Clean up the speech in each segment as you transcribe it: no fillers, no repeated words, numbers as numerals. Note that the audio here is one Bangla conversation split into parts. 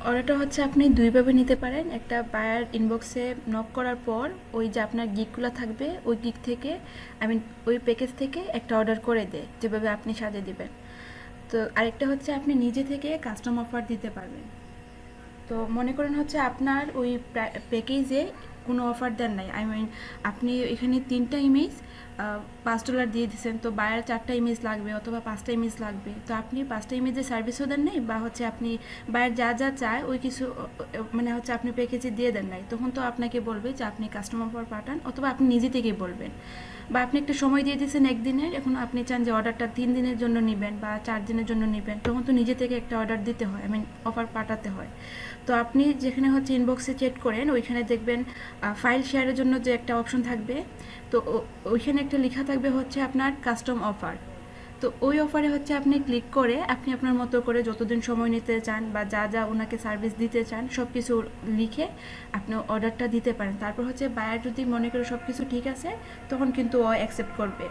অর্ডারটা হচ্ছে আপনি দুইভাবে নিতে পারেন। একটা বায়ার ইনবক্সে নক করার পর ওই যে আপনার গিকগুলো থাকবে ওই গিক থেকে ওই প্যাকেজ থেকে একটা অর্ডার করে দেয় যেভাবে আপনি সাজিয়ে দিবেন। তো আরেকটা হচ্ছে আপনি নিজে থেকে কাস্টম অফার দিতে পারবেন। তো মনে করেন হচ্ছে আপনার ওই প্যাকেজে কোনো অফার দেন নাই, আপনি এখানে 3টা ইমেজ $5 দিয়ে দিচ্ছেন, তো বায়ার 4টা ইমেজ লাগবে অথবা 5টা ইমেজ লাগবে, তো আপনি 5টা ইমেজের সার্ভিসও দেন নাই বা হচ্ছে আপনি বায়ার যা যা চায় ওই কিছু মানে হচ্ছে আপনি প্যাকেজে দিয়ে দেন নাই, তখন তো আপনাকে বলবে যে আপনি কাস্টমার অফার পাঠান, অথবা আপনি নিজে থেকেই বলবেন। বা আপনি একটা সময় দিয়ে দিয়েছেন একদিনের, এখন আপনি চান যে অর্ডারটা 3 দিনের জন্য নেবেন বা 4 দিনের জন্য নেবেন, তখন তো নিজে থেকে একটা অর্ডার দিতে হয়, অফার পাঠাতে হয়। তো আপনি যেখানে হচ্ছে ইনবক্সে চেক করেন ওইখানে দেখবেন ফাইল শেয়ারের জন্য যে একটা অপশন থাকবে, তো ওইখানে একটা লেখা থাকবে হচ্ছে আপনার কাস্টম অফার। তো ওই অফারে হচ্ছে আপনি ক্লিক করে আপনি আপনার মতো করে যতদিন সময় নিতে চান বা যা যা ওনাকে সার্ভিস দিতে চান সব কিছু লিখে আপনি অর্ডারটা দিতে পারেন। তারপর হচ্ছে বায়ার যদি মনে করে সব কিছু ঠিক আছে তখন কিন্তু ও অ্যাকসেপ্ট করবে।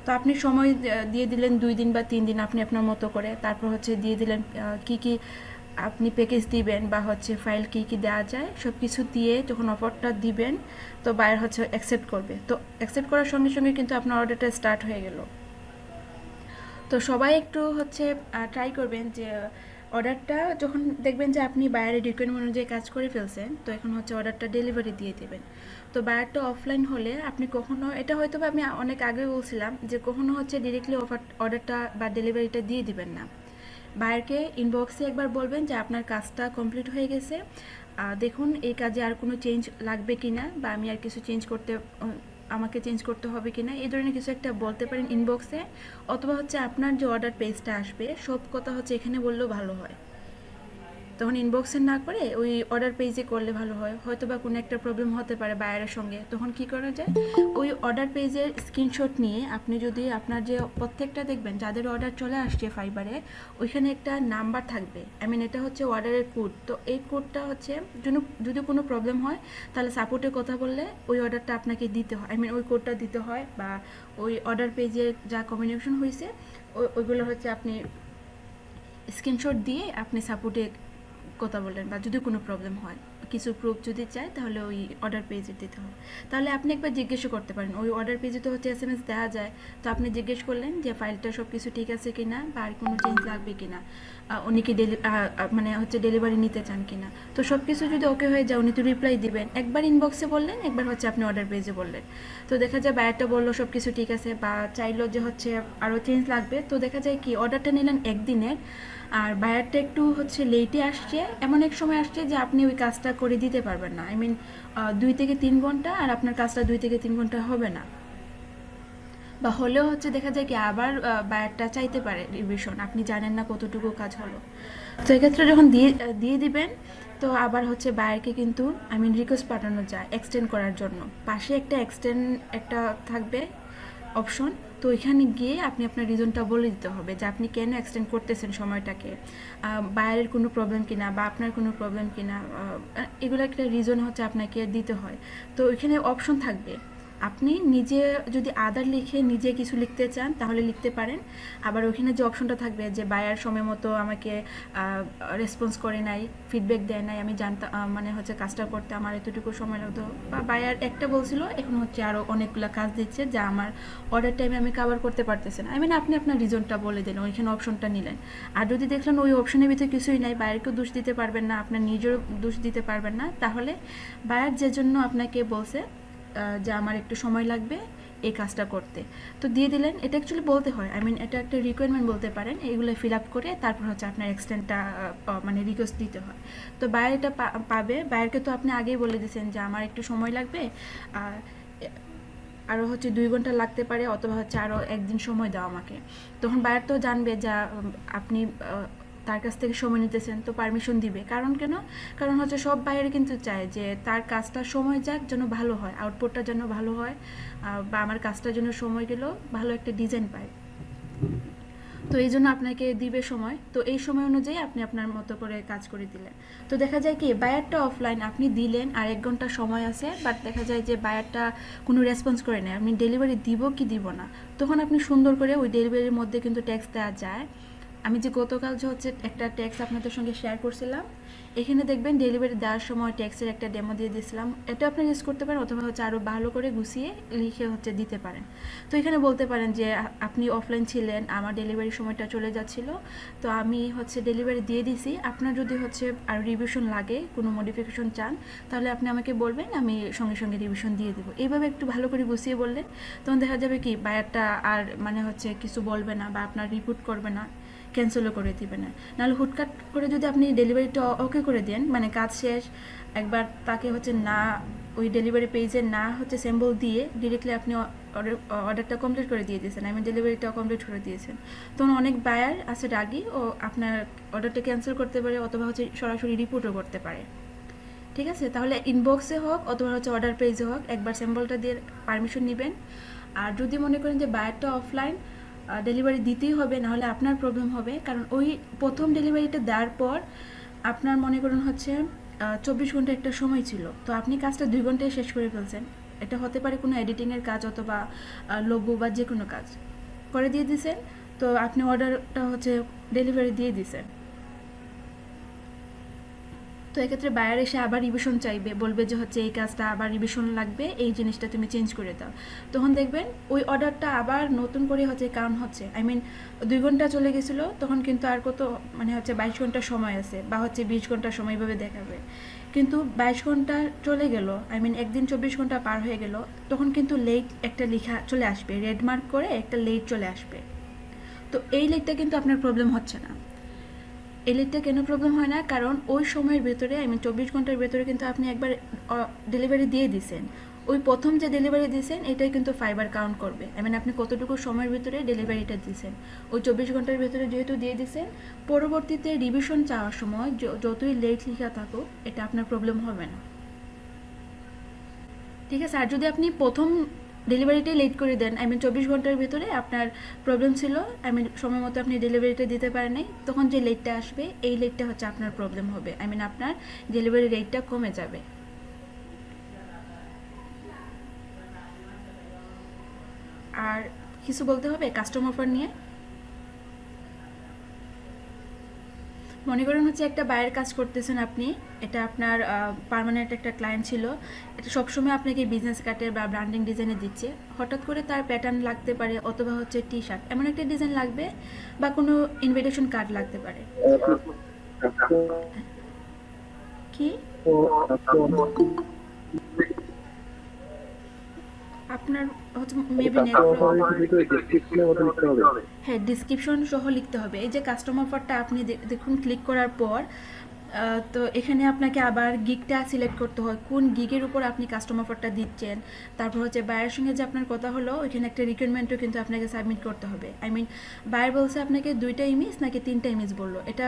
তো আপনি সময় দিয়ে দিলেন 2 দিন বা 3 দিন আপনি আপনার মতো করে, তারপর হচ্ছে দিয়ে দিলেন কি কি আপনি প্যাকেজ দিবেন বা হচ্ছে ফাইল কি কি দেওয়া যায় সব কিছু দিয়ে যখন অফারটা দিবেন তো বায়ার হচ্ছে অ্যাকসেপ্ট করবে। তো অ্যাকসেপ্ট করার সঙ্গে সঙ্গে কিন্তু আপনার অর্ডারটা স্টার্ট হয়ে গেল। তো সবাই একটু হচ্ছে ট্রাই করবেন যে অর্ডারটা যখন দেখবেন যে আপনি বায়ারের রিকোয়ারমেন্ট অনুযায়ী কাজ করে ফেলছেন, তো এখন হচ্ছে অর্ডারটা ডেলিভারি দিয়ে দেবেন। তো বায়ারটা অফলাইন হলে আপনি কখনো, এটা হয়তো আমি অনেক আগে বলছিলাম যে কখনো হচ্ছে ডিরেক্টলি অর্ডারটা বা ডেলিভারিটা দিয়ে দিবেন না। বায়ারকে ইনবক্সে একবার বলবেন যে আপনার কাজটা কমপ্লিট হয়ে গেছে, দেখুন এই কাজে আর কোনো চেঞ্জ লাগবে কি না, বা আমি আর কিছু চেঞ্জ করতে আমাকে চেঞ্জ করতে হবে কি না, এই ধরনের কিছু একটা বলতে পারেন ইনবক্সে। অথবা হচ্ছে আপনার যে অর্ডার পেজটা আসবে সব কথা হচ্ছে এখানে বললেও ভালো হয়। তখন ইনবক্সে না করে ওই অর্ডার পেজে করলে ভালো হয়। হয়তো বা কোনো একটা প্রবলেম হতে পারে বায়ারের সঙ্গে, তখন কি করা যায়, ওই অর্ডার পেজের স্ক্রিনশট নিয়ে আপনি যদি আপনার যে প্রত্যেকটা দেখবেন যাদের অর্ডার চলে আসছে ফাইবারে ওইখানে একটা নাম্বার থাকবে, এটা হচ্ছে অর্ডারের কোড। তো এই কোডটা হচ্ছে যদি কোনো প্রবলেম হয় তাহলে সাপোর্টে কথা বললে ওই অর্ডারটা আপনাকে দিতে হয়, ওই কোডটা দিতে হয়, বা ওই অর্ডার পেজের যা কমিউনিকেশন হয়েছে ওইগুলো হচ্ছে আপনি স্ক্রিনশট দিয়ে আপনি সাপোর্টে কথা বললেন, বা যদি কোনো প্রবলেম হয় কিছু প্রুফ যদি চায় তাহলে ওই অর্ডার পেজে দিতে হয়। তাহলে আপনি একবার জিজ্ঞেসও করতে পারেন, ওই অর্ডার পেজে তো হচ্ছে SMS দেওয়া যায়, তো আপনি জিজ্ঞেস করলেন যে ফাইলটা সব কিছু ঠিক আছে কিনা বা আর কোনো চেঞ্জ লাগবে কিনা, উনি কি হচ্ছে ডেলিভারি নিতে চান কিনা। তো সব কিছু যদি ওকে হয়ে যায় উনি তো রিপ্লাই দিবেন, একবার ইনবক্সে বললেন, একবার হচ্ছে আপনি অর্ডার পেজে বললেন। তো দেখা যায় বায়ারটা বললো সব কিছু ঠিক আছে বা চাইলো যে হচ্ছে আরও চেঞ্জ লাগবে, তো দেখা যায় কি অর্ডারটা নিলেন একদিনের আর বায়ারটা একটু হচ্ছে লেটে আসছে, এমন এক সময় আসছে যে আপনি ওই কাজটা করে দিতে পারবেন না, 2 থেকে 3 ঘন্টা, আর আপনার কাজটা 2 থেকে 3 ঘন্টা হবে না, বা হলেও হচ্ছে দেখা যায় কি আবার বায়ারটা চাইতে পারে রিভিশন, আপনি জানেন না কতটুকু কাজ হলো। তো এক্ষেত্রে যখন দিয়ে দিবেন তো আবার হচ্ছে বায়ারকে কিন্তু রিকোয়েস্ট পাঠানো যায় এক্সটেন্ড করার জন্য, পাশে একটা এক্সটেন্ড একটা থাকবে অপশন, তো ওইখানে গিয়ে আপনি আপনার রিজনটা বলে দিতে হবে যে আপনি কেন এক্সটেন্ড করতেছেন সময়টাকে, বায়ারের কোনো প্রবলেম কিনা বা আপনার কোনো প্রবলেম কিনা, এগুলো একটা রিজন হচ্ছে আপনাকে দিতে হয়। তো ওইখানে অপশন থাকবে, আপনি নিজে যদি আদার লিখে নিজে কিছু লিখতে চান তাহলে লিখতে পারেন, আবার ওইখানে যে অপশনটা থাকবে যে বায়ার সময় মতো আমাকে রেসপন্স করে নাই, ফিডব্যাক দেয় নাই, আমি জানতাম হচ্ছে কাজটা করতে আমার এতটুকু সময় লাগতো, বা বায়ার একটা বলছিল এখন হচ্ছে আরও অনেকগুলো কাজ দিচ্ছে যা আমার অর্ডার টাইমে আমি কভার করতে পারতেছি না, আপনি আপনার রিজনটা বলে দিলেন, ওইখানে অপশনটা নিলেন। আর যদি দেখলেন ওই অপশনের ভিতরে কিছুই নাই, বায়ারকেও দোষ দিতে পারবেন না, আপনার নিজেরও দোষ দিতে পারবেন না, তাহলে বায়ার যে জন্য আপনাকে বলছে যে আমার একটু সময় লাগবে এই কাজটা করতে, তো দিয়ে দিলেন, এটা অ্যাকচুয়ালি বলতে হয়, এটা একটা রিকোয়ারমেন্ট বলতে পারেন, এগুলো ফিল আপ করে তারপর হচ্ছে আপনার এক্সটেন্ডটা রিকোয়েস্ট দিতে হয়। তো বায়ার এটা পাবে, বায়ারকে তো আপনি আগেই বলে দিয়েছেন যে আমার একটু সময় লাগবে, আরও হচ্ছে 2 ঘন্টা লাগতে পারে, অথবা হচ্ছে আরও একদিন সময় দাও আমাকে, তখন বায়ার তো জানবে যা আপনি তার কাছ থেকে সময় নিতেছেন, তো পারমিশন দিবে। কারণ হচ্ছে সব বাইরে কিন্তু চায় যে তার কাজটা সময় যাক যেন ভালো হয়, আউটপুটটা যেন ভালো হয়, বা আমার কাজটার জন্য সময় গেলেও ভালো একটা ডিজাইন পায়, তো এই জন্য আপনাকে দিবে সময়, তো এই সময় অনুযায়ী আপনি আপনার মতো করে কাজ করে দিলেন। তো দেখা যায় কি বায়ারটা অফলাইন আপনি দিলেন আর 1 ঘন্টা সময় আছে, বাট দেখা যায় যে বায়ারটা কোনো রেসপন্স করে নেয়, আপনি ডেলিভারি দিব কি দিব না, তখন আপনি সুন্দর করে ওই ডেলিভারির মধ্যে কিন্তু ট্যাক্স দেওয়া যায় আমি যে গতকাল যে হচ্ছে একটা ট্যাক্স আপনাদের সঙ্গে শেয়ার করছিলাম, এখানে দেখবেন ডেলিভারি দেওয়ার সময় ট্যাক্সের একটা ডেমো দিয়ে দিয়েছিলাম। এটা আপনি ইউজ করতে পারেন, অথবা হচ্ছে আরও ভালো করে গুছিয়ে লিখে হচ্ছে দিতে পারেন। তো এখানে বলতে পারেন যে আপনি অফলাইন ছিলেন, আমার ডেলিভারির সময়টা চলে যাচ্ছিল, তো আমি হচ্ছে ডেলিভারি দিয়ে দিছি। আপনার যদি হচ্ছে আর রিভিশন লাগে, কোনো মডিফিকেশন চান, তাহলে আপনি আমাকে বলবেন, আমি সঙ্গে সঙ্গে রিভিশন দিয়ে দেবো। এইভাবে একটু ভালো করে গুছিয়ে বললেন, তখন দেখা যাবে কি বায়ারটা আর মানে হচ্ছে কিছু বলবে না বা আপনার রিপোর্ট করবে না, ক্যান্সেলও করে দিবে না। নাহলে হুটকাট করে যদি আপনি ডেলিভারিটা ওকে করে দেন, মানে কাজ শেষ, একবার তাকে হচ্ছে না ওই ডেলিভারি পেজে না হচ্ছে স্যাম্পল দিয়ে ডিরেক্টলি আপনি অর্ডারটা কমপ্লিট করে দিয়ে দিয়েছেন, আমি ডেলিভারিটা কমপ্লিট করে দিয়েছেন, তখন অনেক বায়ার আছে রাগি, ও আপনার অর্ডারটা ক্যান্সেল করতে পারে, অথবা হচ্ছে সরাসরি রিপোর্টও করতে পারে। ঠিক আছে, তাহলে ইনবক্সে হোক অথবা হচ্ছে অর্ডার পেজে হোক একবার স্যাম্পলটা দিয়ে পারমিশন নেবেন। আর যদি মনে করেন যে বায়ারটা অফলাইন, ডেলিভারি দিতেই হবে, নাহলে আপনার প্রবলেম হবে। কারণ ওই প্রথম ডেলিভারিটা দেওয়ার পর আপনার মনে করুন হচ্ছে 24 ঘন্টা একটা সময় ছিল, তো আপনি কাজটা 2 ঘন্টায় শেষ করে ফেলছেন। এটা হতে পারে কোনো এডিটিংয়ের কাজ অথবা লোগো বা যে কোনো কাজ করে দিয়ে দিয়েছেন, তো আপনি অর্ডারটা হচ্ছে ডেলিভারি দিয়ে দিয়েছেন। তো এক্ষেত্রে বায়ার এসে আবার রিভিশন চাইবে, বলবে যে হচ্ছে এই কাজটা আবার রিভিশন লাগবে, এই জিনিসটা তুমি চেঞ্জ করে দাও। তখন দেখবেন ওই অর্ডারটা আবার নতুন করে হচ্ছে কাউন্ট হচ্ছে। আই মিন 2 ঘন্টা চলে গেছিলো, তখন কিন্তু আর কত মানে হচ্ছে 22 ঘন্টা সময় আছে, বা হচ্ছে 20 ঘন্টা সময় এইভাবে দেখাবে। কিন্তু 22 ঘন্টা চলে গেল, আই মিন একদিন 24 ঘন্টা পার হয়ে গেল, তখন কিন্তু লেট একটা লেখা চলে আসবে, রেড মার্ক করে একটা লেট চলে আসবে। তো এই লেটটা কিন্তু আপনার প্রবলেম হচ্ছে না। এই লেটটা কেন প্রবলেম হয় না? কারণ ওই সময়ের ভেতরে, আই মিন 24 ঘন্টার ভেতরে কিন্তু আপনি একবার ডেলিভারি দিয়ে দিয়েছেন। ওই প্রথম যে ডেলিভারি দিয়েছেন এটাই কিন্তু ফাইবার কাউন্ট করবে। আই মিন আপনি কতটুকু সময়ের ভিতরে ডেলিভারিটা দিয়েছেন, ওই 24 ঘন্টার ভেতরে যেহেতু দিয়ে দিয়েছেন, পরবর্তীতে রিভিশন চাওয়ার সময় যতই লেট লেখা থাকুক এটা আপনার প্রবলেম হবে না। ঠিক আছে, আর যদি আপনি প্রথম ডেলিভারিটাই লেট করে দেন, আই মিন 24 ঘন্টার ভিতরে আপনার প্রবলেম ছিল, আই মিন সময় মতো আপনি ডেলিভারিটা দিতে পারেন নাই, তখন যে লেটটা আসবে এই লেটটা হচ্ছে আপনার প্রবলেম হবে, আই মিন আপনার ডেলিভারি রেটটা কমে যাবে। আর কিছু বলতে হবে কাস্টমার অফার নিয়ে? মনে করেন হচ্ছে একটা বায়ের কাজ করতেছেন আপনি, এটা আপনার পার্মানেন্ট একটা ক্লায়েন্ট ছিল, এটা সবসময় আপনাকে বিজনেস কার্ডের বা ব্র্যান্ডিং ডিজাইনে দিচ্ছে, হঠাৎ করে তার প্যাটার্ন লাগতে পারে, অথবা হচ্ছে টি শার্ট এমন একটা ডিজাইন লাগবে, বা কোনো ইনভিটেশন কার্ড লাগতে পারে। কি আপনার হচ্ছে মেবি হ্যাঁ, ডিসক্রিপশন সহ লিখতে হবে। এই যে কাস্টমার অফারটা আপনি দেখুন ক্লিক করার পর, তো এখানে আপনাকে আবার গিগটা সিলেক্ট করতে হয়, কোন গিগের উপর আপনি কাস্টমার অফারটা দিচ্ছেন। তারপর হচ্ছে বায়ের সঙ্গে যে আপনার কথা হলো, ওইখানে একটা রিকোয়ারমেন্টও কিন্তু আপনাকে সাবমিট করতে হবে। আই মিন বায়ার বলছে আপনাকে 2টা ইমেজ নাকি 3টা ইমেজ বললো, এটা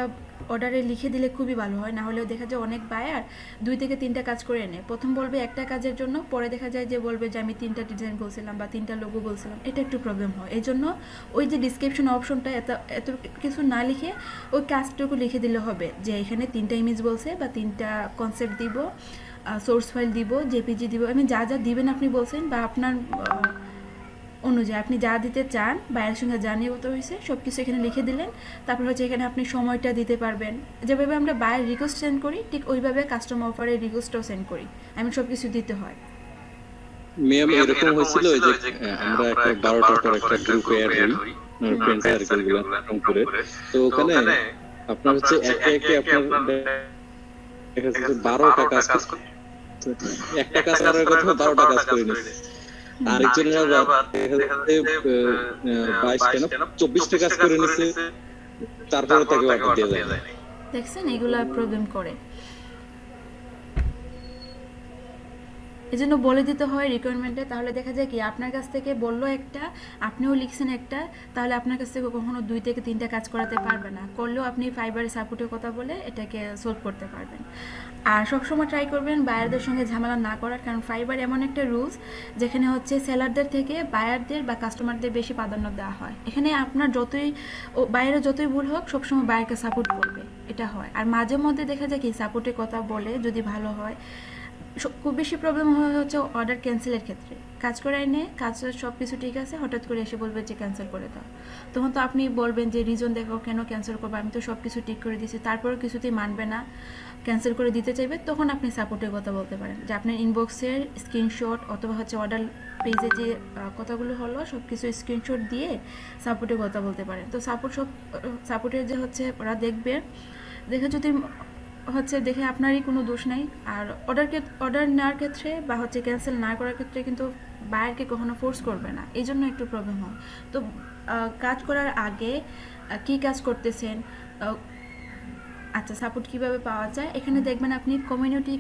অর্ডারে লিখে দিলে খুবই ভালো হয়। না হলেও দেখা যায় অনেক বায়ার 2 থেকে 3টা কাজ করে নেয়, প্রথম বলবে একটা কাজের জন্য, পরে দেখা যায় যে বলবে যে আমি 3টা ডিজাইন বলছিলাম বা 3টা লোগো বলছিলাম, এটা একটু প্রবলেম হয়। এই জন্য ওই যে ডিসক্রিপশন অপশনটা এত এত কিছু না লিখে ওই কাজটুকু লিখে দিলে হবে, যে এখানে 3টা ইমেজ বলছে বা 3টা কনসেপ্ট দিব, সোর্স ফাইল দিব, জেপিজি দিব, আমি যা যা দিবেন আপনি বলছেন, বা আপনার অনুযায়ী আপনি যা দিতে চান, বায়ের সঙ্গে যা নিয়মিত হয়েছে সব কিছু এখানে লিখে দিলেন। তারপর হচ্ছে এখানে আপনি সময়টা দিতে পারবেন, যেভাবে আমরা বায়ের রিকোয়েস্ট সেন্ড করি ঠিক ওইভাবে কাস্টমার অফারের রিকোয়েস্টও সেন্ড করি, আমি সব কিছু দিতে হয়। ম্যাম এরকম হয়েছিল যে আমরা একটা 12টার পর একটা গ্রুপে অ্যাড হই, ফ্রেন্ড সার্কেল গুলো ফর্ম করে, তো ওখানে আপনার হচ্ছে একে একে আপনার দেখা যাচ্ছে 12টা কাজ, একটা কাজ করার কথা 12টা কাজ করে নিচ্ছে, আরেকজনের আবার দেখা যাচ্ছে 22টা না 24টা কাজ করে নিচ্ছে, তারপরে তাকে অর্ডার দেওয়া যায় না। দেখছেন, এগুলা প্রবলেম করে। এই জন্য বলে দিতে হয় রিকোয়ারমেন্টে, তাহলে দেখা যায় কি আপনার কাছ থেকে বললো একটা, আপনিও লিখছেন একটা, তাহলে আপনার কাছ থেকে কখনো 2 থেকে 3টা কাজ করাতে পারবে না, করলেও আপনি ফাইবারের সাপোর্টের কথা বলে এটাকে সলভ করতে পারবেন। আর সবসময় ট্রাই করবেন বায়ারদের সঙ্গে ঝামেলা না করার, কারণ ফাইবার এমন একটা রুলস যেখানে হচ্ছে সেলারদের থেকে বায়ারদের বা কাস্টমারদের বেশি প্রাধান্য দেওয়া হয়। এখানে আপনার যতই বায়ারের যতই ভুল হোক সবসময় বায়ারকে সাপোর্ট করবে, এটা হয়। আর মাঝে মধ্যে দেখা যায় কি সাপোর্টের কথা বলে যদি ভালো হয়, খুব বেশি প্রবলেম হয় হচ্ছে অর্ডার ক্যান্সেলের ক্ষেত্রে, কাজ করে এনে কাজ সব কিছু ঠিক আছে, হঠাৎ করে এসে বলবে যে ক্যান্সেল করে দাও। তখন তো আপনি বলবেন যে রিজন দেখো কেন ক্যান্সেল করবো, আমি তো সব কিছু ঠিক করে দিয়েছি, তারপরেও কিছুতেই মানবে না, ক্যান্সেল করে দিতে চাইবে। তখন আপনি সাপোর্টের কথা বলতে পারেন যে আপনার ইনবক্সের স্ক্রিনশট অথবা হচ্ছে অর্ডার পেজে যে কথাগুলো হলো সব কিছু স্ক্রিনশট দিয়ে সাপোর্টের কথা বলতে পারেন। তো সাপোর্টের যে হচ্ছে ওরা দেখবে, দেখে যদি হচ্ছে দেখে আপনারই কোনো দোষ নাই। আর অর্ডার নেওয়ার ক্ষেত্রে বা হচ্ছে ক্যান্সেল না করার ক্ষেত্রে কিন্তু বায়ারকে কখনো ফোর্স করবে না, এই জন্য একটু প্রবলেম হয়। তো কাজ করার আগে কি কাজ করতেছেন, আচ্ছা সাপোর্ট কিভাবে পাওয়া যায়, এখানে দেখবেন আপনি কমিউনিটি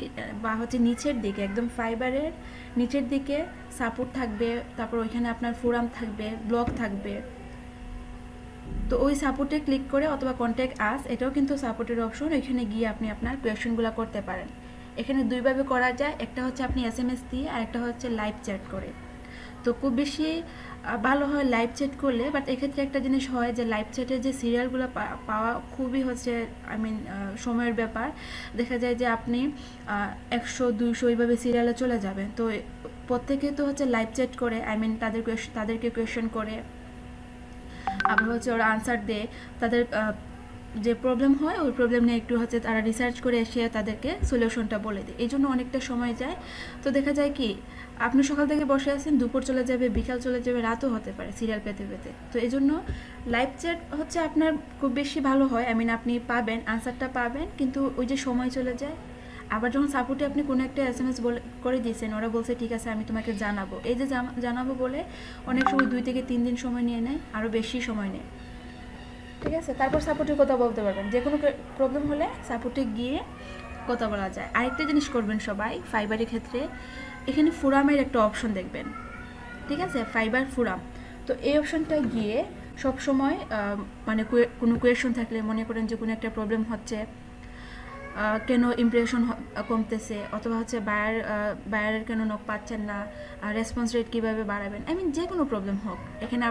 বা হচ্ছে নিচের দিকে একদম ফাইবারের নিচের দিকে সাপোর্ট থাকবে, তারপর ওইখানে আপনার ফোরাম থাকবে, ব্লগ থাকবে। তো ওই সাপোর্টে ক্লিক করে অথবা কন্ট্যাক্ট আস, এটাও কিন্তু সাপোর্টের অপশন, ওইখানে গিয়ে আপনি আপনার কোয়েশ্চেনগুলো করতে পারেন। এখানে দুইভাবে করা যায়, একটা হচ্ছে আপনি SMS দিয়ে আর একটা হচ্ছে লাইভ চ্যাট করে। তো খুব বেশি ভালো হয় লাইভ চ্যাট করলে, বাট এক্ষেত্রে একটা জিনিস হয় যে লাইভ চ্যাটের যে সিরিয়ালগুলো পাওয়া খুবই হচ্ছে সময়ের ব্যাপার। দেখা যায় যে আপনি 100-200 এইভাবে সিরিয়ালে চলে যাবেন। তো প্রত্যেকে তো হচ্ছে লাইভ চ্যাট করে, তাদেরকে কোয়েশ্চেন করে, আবার হচ্ছে ওরা আনসার দেয়, তাদের যে প্রবলেম হয় ওই প্রবলেম নিয়ে একটু হচ্ছে তারা রিসার্চ করে এসে তাদেরকে সলিউশনটা বলে দেয়, এই জন্য অনেকটা সময় যায়। তো দেখা যায় কি আপনি সকাল থেকে বসে আছেন, দুপুর চলে যাবে, বিকাল চলে যাবে, রাতও হতে পারে সিরিয়াল পেতে পেতে। তো এই জন্য লাইভ চ্যাট হচ্ছে আপনার খুব বেশি ভালো হয়, আপনি পাবেন, আনসারটা পাবেন, কিন্তু ওই যে সময় চলে যায়। আবার যখন সাপোর্টে আপনি কোনো একটা SMS করে দিয়েছেন, ওরা বলছে ঠিক আছে আমি তোমাকে জানাবো, এই যে জানাবো বলে অনেক সময় 2 থেকে 3 দিন সময় নিয়ে নেয়, আরও বেশি সময় নেয়। ঠিক আছে, তারপর সাপোর্টের কথা বলতে পারবেন, যে কোনো প্রবলেম হলে সাপোর্টে গিয়ে কথা বলা যায়। আরেকটা জিনিস করবেন সবাই ফাইবারের ক্ষেত্রে, এখানে ফোরামের একটা অপশন দেখবেন, ঠিক আছে, ফাইবার ফোরাম। তো এই অপশনটা গিয়ে সবসময় কোনো কোয়েশন থাকলে, মনে করেন যে কোনো একটা প্রবলেম হচ্ছে, কেন ইমপ্রেশন কমতেছে, অথবা হচ্ছে বায়ারের কেন নক পাচ্ছেন না, রেসপন্স রেট কীভাবে বাড়াবেন, যে কোনো প্রবলেম হোক, এখানে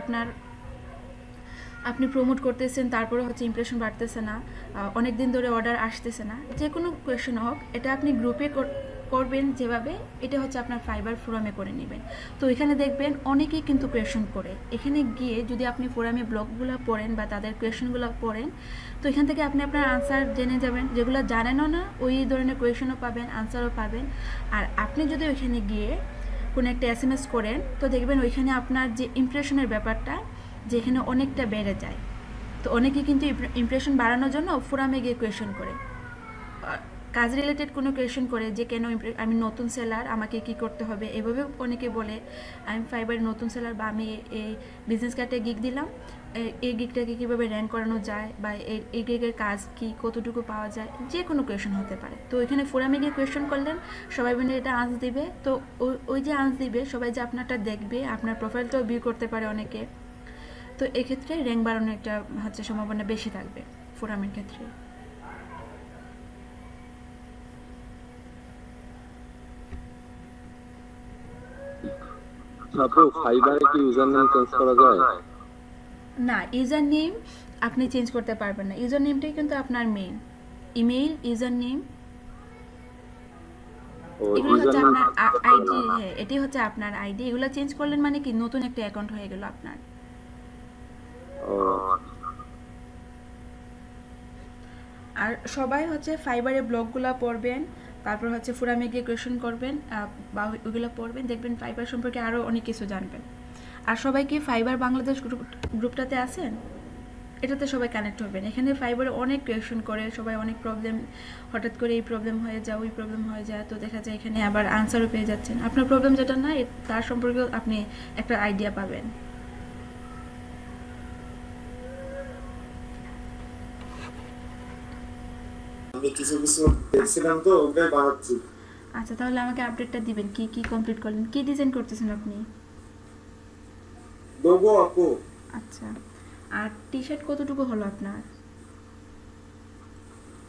আপনি প্রমোট করতেছেন তারপরে হচ্ছে ইমপ্রেশন বাড়তেছে না, অনেক দিন ধরে অর্ডার আসতেছে না, যে কোনো কোয়েশন হোক, এটা আপনি গ্রুপে করবেন যেভাবে, এটা হচ্ছে আপনার ফাইবার ফোরামে করে নেবেন। তো এখানে দেখবেন অনেকেই কিন্তু কোয়েশন করে, এখানে গিয়ে যদি আপনি ফোরামে ব্লগগুলো পড়েন বা তাদের কোয়েশনগুলো পড়েন, তো এখান থেকে আপনি আপনার আনসার জেনে যাবেন, যেগুলো জানেনও না ওই ধরনের কোয়েশনও পাবেন, আনসারও পাবেন। আর আপনি যদি ওইখানে গিয়ে কোনো একটা SMS করেন, তো দেখবেন ওইখানে আপনার যে ইমপ্রেশনের ব্যাপারটা যেখানে অনেকটা বেড়ে যায়। তো অনেকে কিন্তু ইমপ্রেশন বাড়ানোর জন্য ফোরামে গিয়ে কোয়েশন করে, কাজ রিলেটেড কোনো কোয়েশন করে, যে কেন আমি নতুন সেলার, আমাকে কি করতে হবে, এভাবে অনেকে বলে আমি ফাইবারের নতুন সেলার, বা আমি এই বিজনেস কার্ডে গিগ দিলাম, এই গিগটাকে কীভাবে র্যাঙ্ক করানো যায়, বা এই গিগের কাজ কি, কতটুকু পাওয়া যায়, যে কোনো কোয়েশন হতে পারে। তো ওইখানে ফোরামে গিয়ে কোয়েশন করলেন, সবাই মিলে এটা আনস দিবে। তো ওই যে আনস দিবে, সবাই যে আপনারটা দেখবে, আপনার প্রোফাইলটাও ভিউ করতে পারে অনেকে। তো এক্ষেত্রে র্যাঙ্ক বাড়ানোর একটা হচ্ছে সম্ভাবনা বেশি থাকবে ফোরামের ক্ষেত্রে। আপু ফাইবারে কি ইউজার নেম চেঞ্জ করা যায়? না, ইউজার নেম আপনি চেঞ্জ করতে পারবেন না, ইউজার নেমটাই কিন্তু আপনার মেইন, ইমেইল, ইউজার নেম, এগুলো হচ্ছে আপনার আইডি। হ্যাঁ, এটাই হচ্ছে আপনার আইডি, এগুলো চেঞ্জ করলেন মানে কি নতুন একটা অ্যাকাউন্ট হয়ে গেল আপনার। আর সবাই হচ্ছে ফাইবারে ব্লগগুলো পড়বেন, তারপর হচ্ছে ফোরামে গিয়ে কোয়েশন করবেন বা ওইগুলো পড়বেন, দেখবেন ফাইবার সম্পর্কে আরও অনেক কিছু জানবেন। আর সবাই কি ফাইবার বাংলাদেশ গ্রুপটাতে আছেন, এটাতে সবাই কানেক্ট হবেন। এখানে ফাইবারে অনেক কোয়েশন করে সবাই, অনেক প্রবলেম, হঠাৎ করে এই প্রবলেম হয়ে যায়, ওই প্রবলেম হয়ে যায়, তো দেখা যায় এখানে আবার আনসারও পেয়ে যাচ্ছেন। আপনার প্রবলেম যেটা না তার সম্পর্কেও আপনি একটা আইডিয়া পাবেন। আমি কিছু দেখছিলাম তো ওটাই বানাচ্ছি। আচ্ছা, তাহলে আমাকে আপডেটটা দিবেন, কি কি কমপ্লিট করলেন, কি ডিজাইন করতেছেন আপনি? লোগো আপু। আচ্ছা, আর টি শার্ট কতটুকু হলো আপনার?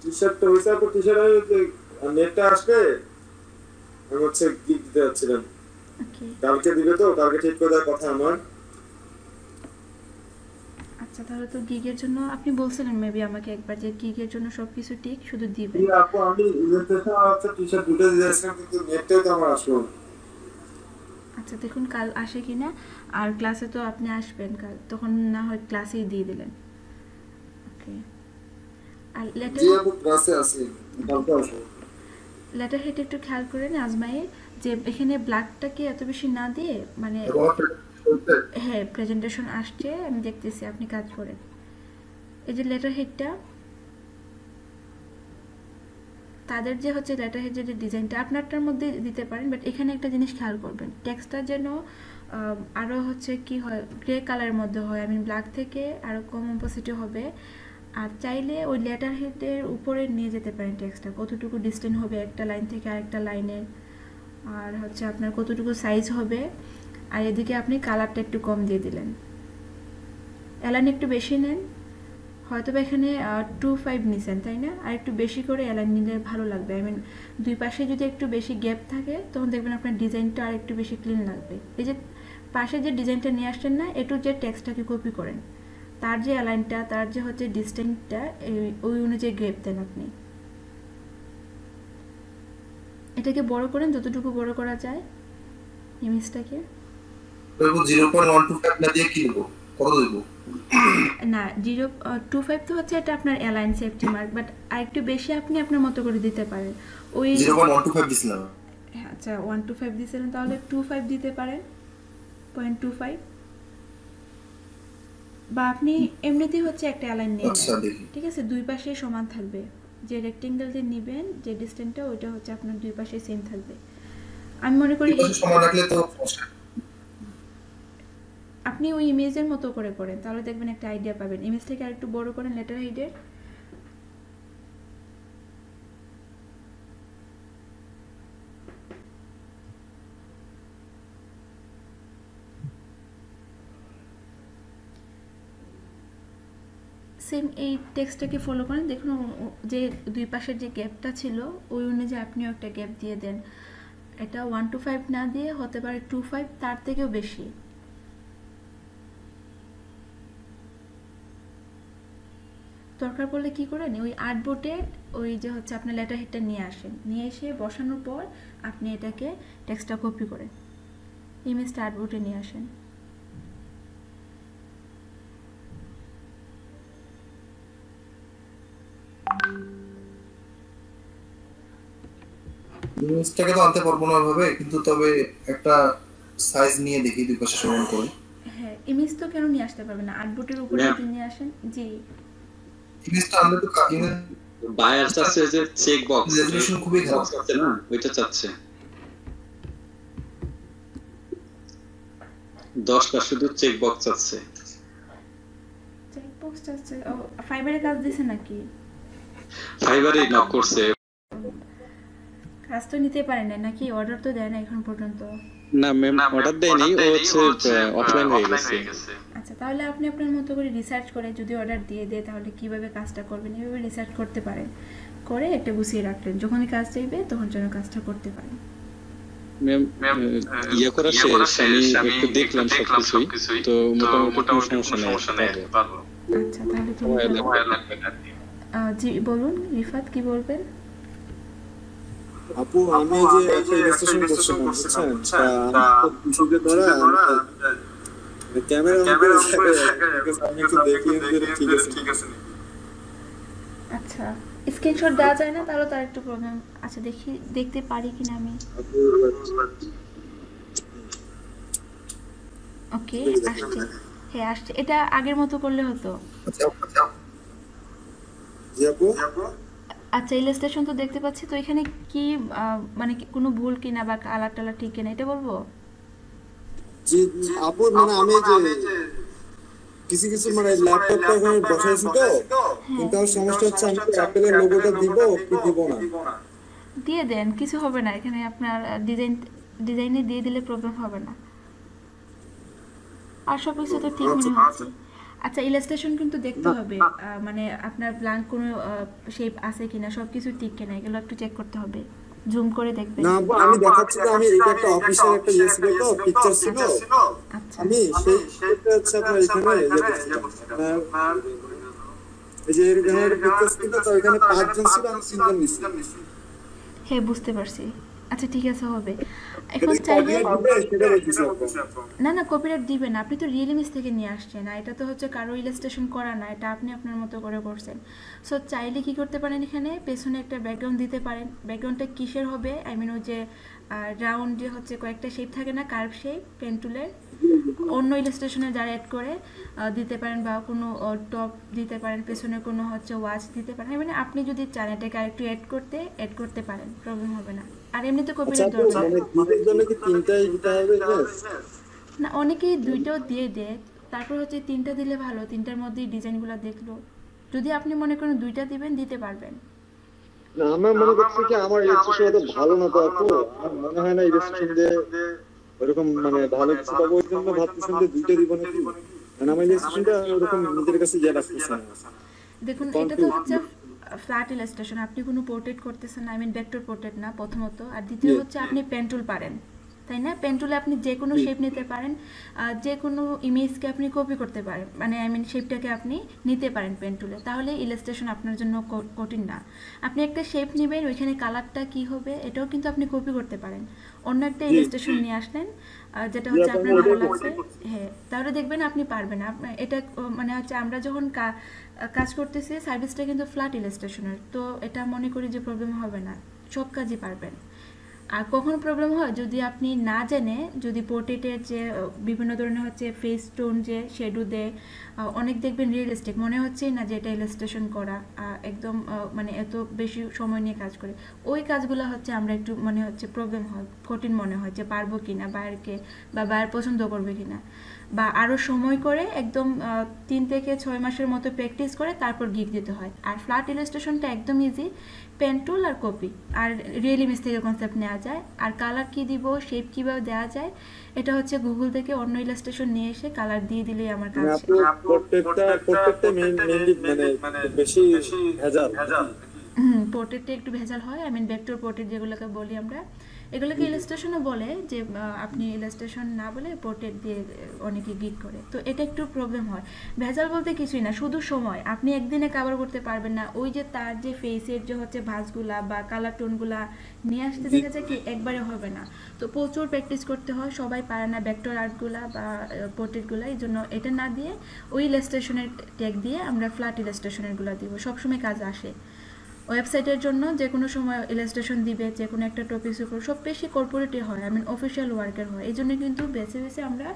টি শার্টটা হয়েছে আপু, টি শার্ট নেটটা আসবে, আমি হচ্ছে গিগ দিতে যাচ্ছিলাম। ওকে, কালকে দিবে, তো কালকে ঠিক করে দেওয়ার কথা আমার। আচ্ছা, তাহলে তো গিগের জন্য আপনি বলছিলেন মেবি আমাকে একবার যে গিগের জন্য সবকিছু ঠিক, শুধু দিবেন। আপু আমি ইলেকট্রিশিয়ান হচ্ছে টি শার্ট দুটো দিয়ে যাচ্ছিলাম, কিন্তু নেটটাই তো আমার আসলো। আচ্ছা দেখুন কাল আসে কিনা, আর ক্লাসে তো আপনি আসবেন কাল, তখন না হয় ক্লাসেই দিয়ে দিলেন। ওকে। আর জি লেটার আপু ক্লাসে আছি, কালকে আসবো। লেটার হেড একটু খেয়াল করেন আজমায়ে, যে এখানে ব্ল্যাকটাকে এত বেশি না দিয়ে, মানে হ্যাঁ প্রেজেন্টেশন আসছে আমি দেখতেছি, আপনি কাজ করেন। এই যে লেটার হেডটা, তাদের যে হচ্ছে লেটার হেডের যে ডিজাইনটা আপনারটার মধ্যে দিতে পারেন, বাট এখানে একটা জিনিস খেয়াল করবেন, টেক্সটটা যেন আরও হচ্ছে কি হয়, গ্রে কালারের মধ্যে হয়, আমি ব্ল্যাক থেকে আরও কম অপোসিটে হবে। আর চাইলে ওই লেটার হেডের উপরে নিয়ে যেতে পারেন টেক্সটটা, কতটুকু ডিস্টেন্স হবে একটা লাইন থেকে আরেকটা লাইনের, আর হচ্ছে আপনার কতটুকু সাইজ হবে। আর এদিকে আপনি কালারটা একটু কম দিয়ে দিলেন, অ্যালাইন একটু বেশি নেন, হয়তো বা এখানে 2.5 নিছেন তাই না, আর একটু বেশি করে অ্যালাইন নিলে ভালো লাগবে। আই মিন দুই পাশে যদি একটু বেশি গ্যাপ থাকে তখন দেখবেন আপনার ডিজাইনটা আর একটু বেশি ক্লিন লাগবে। এই যে পাশে যে ডিজাইনটা নিয়ে আসছেন না, একটু যে টেক্সটটাকে কপি করেন, তার যে অ্যালাইনটা, তার যে হচ্ছে ডিস্টেন্সটা, ওই অনুযায়ী গ্যাপ দেন আপনি। এটাকে বড় করেন যতটুকু বড় করা যায় ইমেজটাকে। 0.125 না দিয়ে কি দেবো, কত দেবো? না 0.25 তো হচ্ছে এটা আপনার অ্যালাইন সেফটি মার্ক, বাট আরেকটু বেশি আপনি আপনার মতো করে দিতে পারেন। ওই 0.125 দিছিলাম। আচ্ছা 125 দিয়েছিলেন, তাহলে 25 দিতে পারেন, 0.25, বা আপনি এমনিতেই হচ্ছে একটা অ্যালাইন নিয়ে আচ্ছা নেন, দেখি। ঠিক আছে, দুই পাশে সমান থাকবে, যে রেক্টেঙ্গেল যে নেবেন যে ডিস্টেন্সটা ওইটা হচ্ছে আপনার দুই পাশে সেম থাকবে। আমি মনে করি সমান রাখলে তো আপনি ওই ইমেজের মতো করে করেন, তাহলে দেখবেন একটা আইডিয়া পাবেন। ইমেজটাকে আরেকটু বড় করেন লেটার হেডের, সেম এই টেক্সটটাকে ফলো করেন, দেখুন যে দুই পাশের যে গ্যাপটা ছিল ওই অনুযায়ী আপনিও একটা গ্যাপ দিয়ে দেন। এটা 125 না দিয়ে হতে পারে 25, তার থেকেও বেশি। দরকার পড়লে কি করেন, ওই আর্টবোর্ডে ওই যে হচ্ছে আপনার লেটার হেডটা নিয়ে আসেন, নিয়ে এসে বসানোর পর আপনি এটাকে টেক্সটটা কপি করেন, ইমেজটা আর্টবোর্ডে নিয়ে আসেন। জিনিসটাকে তো আনতে পারবো না ওইভাবে, কিন্তু তবে একটা সাইজ নিয়ে দেখি দুই পাশে সমান করে। হ্যাঁ ইমেজ তো কেন নিয়ে আসতে পারবেন না, আর্টবোর্ডের উপরে যদি নিয়ে আসেন। জি জিনিসটা আনলে তো কাটিং বায়ার চাচ্ছে যে চেক বক্স, রেজলিউশন খুবই খারাপ চাচ্ছে না, ওইটা চাচ্ছে 10টা শুধু চেক বক্স চাচ্ছে। চেক বক্স আছে, ও ফাইবারে কাজ দিছে নাকি? ফাইবারে নক করছে। কাজ তো নিতে পারে না নাকি, অর্ডার তো দেয় না এখন পর্যন্ত। না ম্যাম অর্ডার দেয়নি, ও হচ্ছে অফলাইন হয়ে গেছে। আচ্ছা তাহলে আপনি আপনার মতো করে রিসার্চ করে যদি অর্ডার দিয়ে দেয় তাহলে কিভাবে কাজটা করবেন এভাবে রিসার্চ করতে পারেন, করে একটা গুছিয়ে রাখলেন, যখনই কাজ চাইবে তখন যেন কাজটা করতে পারেন। ম্যাম ইয়ে করা শেষ, আমি একটু দেখলাম সবকিছুই, তো মোটামুটি কোনো সমস্যা নেই, পারবো। আচ্ছা তাহলে জি বলুন রিফাত কি বলবেন? আপু আমি যে একটা ইলাস্ট্রেশন করছিলাম বুঝছেন, তা বিষয়টা ধরা ক্যামেরা অন করে আমি একটু দেখিয়ে দিলে ঠিক আছে। আচ্ছা স্ক্রিনশট দেওয়া যায় না তাহলে তার একটু প্রবলেম আছে, দেখতে পারি কিনা আমি। ওকে আসছে, হ্যাঁ আসছে, এটা আগের মতো করলে হতো। জি আপু আচ্ছা ইলাস্ট্রেশন তো দেখতে পাচ্ছি, তো এখানে কি মানে কোনো ভুল কিনা বা কালার টালার ঠিক কিনা এটা বলবো? জি আপু মানে আমি যে কিছু মানে ল্যাপটপটা ওখানে বসাইছি তো, কিন্তু আমার সমস্যা হচ্ছে আমি অ্যাপেলের লোগোটা দিব কি দিব না। দিয়ে দেন, কিছু হবে না, এখানে আপনার ডিজাইনে দিয়ে দিলে প্রবলেম হবে না, আর সব কিছু তো ঠিক মনে হচ্ছে। আচ্ছা ইলাস্ট্রেশন কিন্তু দেখতে হবে, মানে আপনার ব্ল্যাঙ্ক কোনো শেপ আছে কিনা, সব কিছু ঠিক কিনা এগুলো একটু চেক করতে হবে, জুম করে দেখবেন। না আপু আমি দেখাচ্ছি যে আমি এটা একটা অফিসিয়াল একটা ইয়ে ছিল তো, পিকচার ছিল, আচ্ছা আমি সেইটা হচ্ছে আপনার এখানে এই যে এখানে পিকচার ছিল, তো এখানে 5 জন ছিল, আমি 3 জন নিছি। হ্যাঁ বুঝতে পারছি, আচ্ছা ঠিক আছে, হবে। এটা এখন কি চাইলে কপিরাইট দিবে সেটা বলতেছি আপু। না না, কপিরাইট দিবেন না, আপনি তো রিয়েল ইমেজ থেকে নিয়ে আসছেন, আর এটা তো হচ্ছে কারো ইলাস্ট্রেশন করা না, এটা আপনি আপনার মতো করে করছেন। সো চাইলে কি করতে পারেন, এখানে পেছনে একটা ব্যাকগ্রাউন্ড দিতে পারেন। ব্যাকগ্রাউন্ডটা কিসের হবে, আই মিন ওই যে রাউন্ড যে হচ্ছে কয়েকটা শেপ থাকে না, কার্ভ শেপ পেন টুলের, অন্য ইলাস্ট্রেশনে যারা অ্যাড করে দিতে পারেন, বা কোনো টপ দিতে পারেন, পেছনে কোনো হচ্ছে ওয়াচ দিতে পারেন, মানে আপনি যদি চান এটাকে আরেকটু অ্যাড করতে পারেন, প্রবলেম হবে না। আর এমনিতে আচ্ছা কপিরাইট আপু, দরকার মানে গিগের জন্য কি তিনটাই দিতে হবে ইমেজ? না, অনেকেই দুইটাও দিয়ে দেয়, তারপর হচ্ছে তিনটা দিলে ভালো, তিনটার মধ্যেই ডিজাইনগুলো দেখলো। যদি আপনি মনে করেন দুইটা দিবেন, দিতে পারবেন। না আমার মনে করছি কি আমার ইলাস্ট্রেশন অত ভালো না তো আপু, আমার মনে হয় না ইলাস্ট্রেশন দিয়ে ওরকম মানে ভালো কিছু পাবো, ওই জন্য ভাবতেছেন যে দুইটা দিব নাকি, মানে আমার ইলাস্ট্রেশনটা ওরকম নিজের কাছে ইয়ে রাখতেছে না, দেখুন, এটা তো কনফিউজ। হচ্ছে ফ্ল্যাট ইলাস্ট্রেশন, আপনি কোনো পোর্ট্রেট করতেছেন না, আই মিন ভেক্টর পোর্ট্রেট না প্রথমত, আর দ্বিতীয় হচ্ছে আপনি পেন টুল পারেন, তাই না? পেন টুলে আপনি যে কোনো শেপ নিতে পারেন, যে কোনো ইমেজকে আপনি কপি করতে পারেন, মানে আই মিন শেপটাকে আপনি নিতে পারেন পেন টুলে, তাহলে ইলাস্ট্রেশন আপনার জন্য কঠিন না। আপনি একটা শেপ নেবেন, ওইখানে কালারটা কি হবে এটাও কিন্তু আপনি কপি করতে পারেন, অন্য একটা ইলাস্ট্রেশন নিয়ে আসলেন, যেটা হচ্ছে আপনার ভালো লাগছে, হ্যাঁ, তাহলে দেখবেন আপনি পারবেন। এটা মানে হচ্ছে আমরা যখন কাজ করতেছি, সার্ভিসটা কিন্তু ফ্ল্যাট ইলাস্ট্রেশনের, তো এটা মনে করি যে প্রবলেম হবে না, সব কাজই পারবেন। আর কখন প্রবলেম হয়, যদি আপনি না জেনে, যদি পোর্ট্রেটের যে বিভিন্ন ধরনের হচ্ছে ফেস টোন যে শেডো দেয়, অনেক দেখবেন রিয়েলিস্টিক মনে হচ্ছে না যে এটা ইলাস্ট্রেশন করা, একদম মানে এত বেশি সময় নিয়ে কাজ করে, ওই কাজগুলো হচ্ছে আমরা একটু মনে হচ্ছে প্রবলেম হয়, কঠিন মনে হয় যে পারবো কিনা, বায়ারকে বা বায়ার পছন্দ করবে কিনা, বা আরও সময় করে একদম 3 থেকে 6 মাসের মতো প্র্যাকটিস করে তারপর গিগ দিতে হয়। আর ফ্ল্যাট ইলাস্ট্রেশনটা একদম ইজি, পেন টুল আর কপি, আর রিয়েল ইমেজ থেকে কনসেপ্ট নেওয়া যায়। আর কালার কি দিব, শেপ কিভাবে দেওয়া যায়, এটা হচ্ছে গুগল থেকে অন্য ইলাস্ট্রেশন নিয়ে এসে কালার দিয়ে দিলেই আমার কাজ মানে শেষ। আপু প্রত্যেকটা মেইনলি মানে বেশি ভেজাল। পোর্ট্রেটটা একটু ভেজাল হয়, আই মিন ভেক্টর পোর্ট্রেট যেগুলোকে বলি আমরা, এগুলোকে ইলাস্ট্রেশনও বলে, যে আপনি ইলাস্ট্রেশন না বলে পোর্ট্রেট দিয়ে অনেকে গিগ করে, তো এটা একটু প্রবলেম হয়। ভেজাল বলতে কিছুই না, শুধু সময়, আপনি একদিনে কভার করতে পারবেন না, ওই যে তার যে ফেসের যে হচ্ছে ভাঁজগুলা বা কালার টোনগুলা নিয়ে আসতে দেখা যায় কি একবারে হবে না, তো প্রচুর প্র্যাকটিস করতে হয়, সবাই পারে না ভেক্টর আর্টগুলা বা পোর্ট্রেটগুলা, এই জন্য এটা না দিয়ে ওই ইলাস্ট্রেশনের ট্যাগ দিয়ে আমরা ফ্ল্যাট ইলাস্ট্রেশনেরগুলো দিব, সবসময় কাজ আসে। ওয়েবসাইটের জন্য যে কোনো সময় ইলাস্ট্রেশন দিবে, যে কোনো একটা টপিক্স উপর, সব বেশি কর্পোরেটে হয়, আই মিন অফিসিয়াল ওয়ার্কের হয়, এই জন্য কিন্তু বেছে বেছে আমরা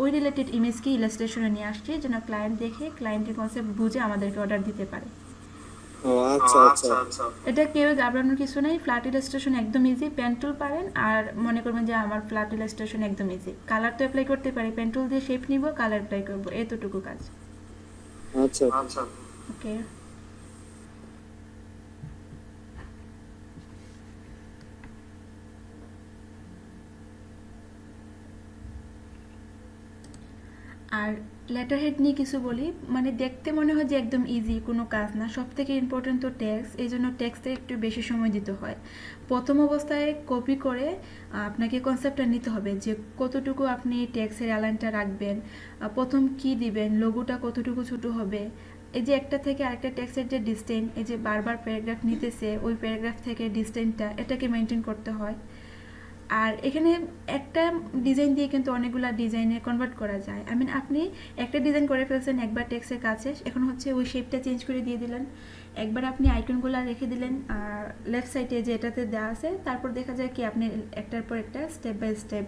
ওই রিলেটেড ইমেজকে ইলাস্ট্রেশনে নিয়ে আসছি, যেন ক্লায়েন্ট দেখে ক্লায়েন্টের কনসেপ্ট বুঝে আমাদেরকে অর্ডার দিতে পারে। ও আচ্ছা আচ্ছা। এটা কেউ ঘাবড়ানোর কিছু নেই, ফ্ল্যাট ইলাস্ট্রেশন একদম ইজি, পেন টুল পারেন, আর মনে করবেন যে আমার ফ্ল্যাট ইলাস্ট্রেশন একদম ইজি, কালার তো অ্যাপ্লাই করতে পারি, পেন টুল দিয়ে শেপ নিব, কালার অ্যাপ্লাই করবো, এতটুকু কাজ। আচ্ছা ওকে। আর লেটার হেড নিয়ে কিছু বলি, মানে দেখতে মনে হয় যে একদম ইজি, কোনো কাজ না, সব থেকে ইম্পর্টেন্ট তো টেক্সট, এই জন্য টেক্সটে একটু বেশি সময় দিতে হয়। প্রথম অবস্থায় কপি করে আপনাকে কনসেপ্টটা নিতে হবে, যে কতটুকু আপনি টেক্সটের অ্যালাইনটা রাখবেন, প্রথম কি দিবেন, লোগোটা কতটুকু ছোট হবে, এই যে একটা থেকে আরেকটা টেক্সটের যে ডিস্টেন্স, এই যে বারবার প্যারাগ্রাফ নিতেছে, ওই প্যারাগ্রাফ থেকে ডিস্টেন্সটা এটাকে মেনটেন করতে হয়। আর এখানে একটা ডিজাইন দিয়ে কিন্তু অনেকগুলো ডিজাইনে কনভার্ট করা যায়, আই মিন আপনি একটা ডিজাইন করে ফেলছেন একবার টেক্সটের কাছে, এখন হচ্ছে ওই শেপটা চেঞ্জ করে দিয়ে দিলেন, একবার আপনি আইকনগুলো রেখে দিলেন আর লেফট সাইডে যে এটাতে দেওয়া আছে, তারপর দেখা যায় কি আপনি একটার পর একটা স্টেপ বাই স্টেপ